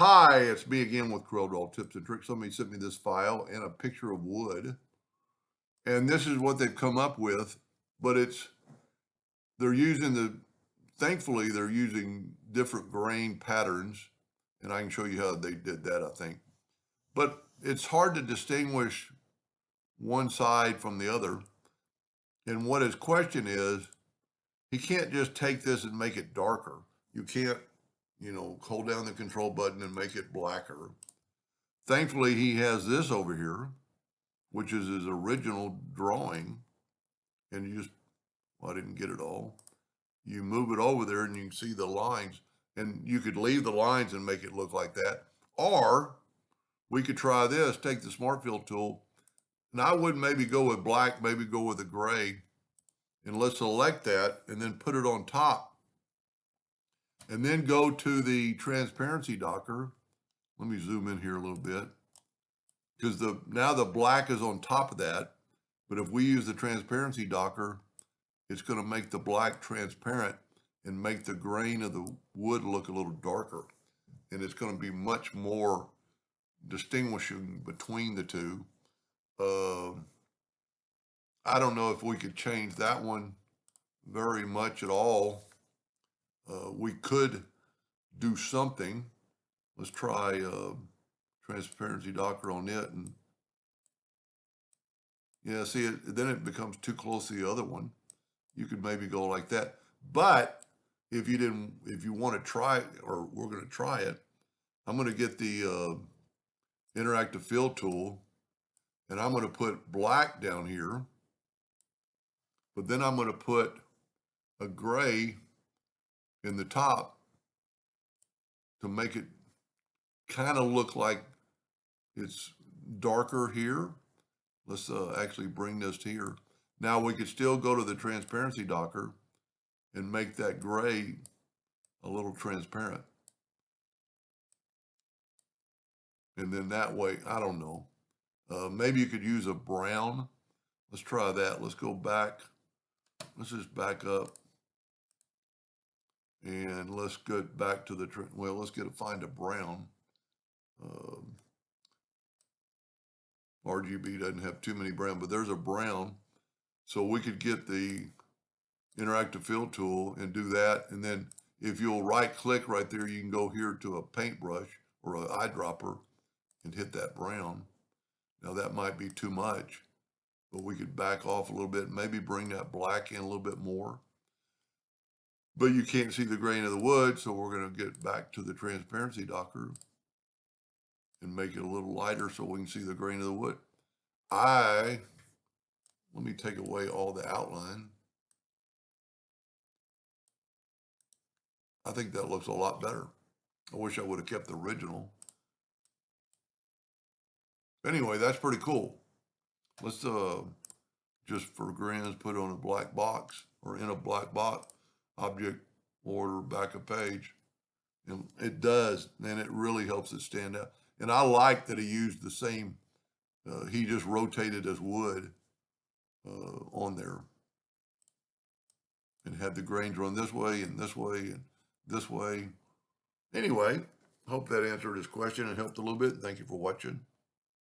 Hi, it's me again with Corel Tips and Tricks. Somebody sent me this file and a picture of wood. And this is what they've come up with, but they're using thankfully, they're using different grain patterns. And I can show you how they did that, I think. But it's hard to distinguish one side from the other. And what his question is, he can't just take this and make it darker. You can't, hold down the control button and make it blacker. Thankfully, he has this over here, which is his original drawing. And well, I didn't get it all. You move it over there and you can see the lines. And you could leave the lines and make it look like that. Or we could try this, take the Smart Fill tool. And I would maybe go with black, maybe go with a gray. And let's select that and then put it on top. And then go to the transparency docker. Let me zoom in here a little bit. Because now the black is on top of that. But if we use the transparency docker, it's going to make the black transparent and make the grain of the wood look a little darker. And it's going to be much more distinguishing between the two. I don't know if we could change that one very much at all. We could do something. Let's try transparency docker on it. And yeah, see, then it becomes too close to the other one. You could maybe go like that. But if you want to try it, or we're going to try it, I'm going to get the interactive fill tool, and I'm going to put black down here. But then I'm going to put a gray in the top to make it kind of look like it's darker here. Let's actually bring this here. Now we could still go to the transparency docker and make that gray a little transparent. And then that way, I don't know, maybe you could use a brown. Let's try that. Let's go back. Let's just back up. And let's get back to let's find a brown. RGB doesn't have too many brown, but there's a brown. So we could get the interactive fill tool and do that. And then if you'll right click right there, you can go here to a paintbrush or an eyedropper and hit that brown. Now that might be too much, but we could back off a little bit, maybe bring that black in a little bit more. But you can't see the grain of the wood, so we're going to get back to the transparency docker and make it a little lighter so we can see the grain of the wood. Let me take away all the outline. I think that looks a lot better. I wish I would have kept the original. Anyway, that's pretty cool. Let's just for grins put it on a black box or in a black box, object order back a page. And it does, and it really helps it stand out. And I like that he used the same, he just rotated his wood on there and had the grains run this way and this way and this way. Anyway, hope that answered his question and helped a little bit. Thank you for watching.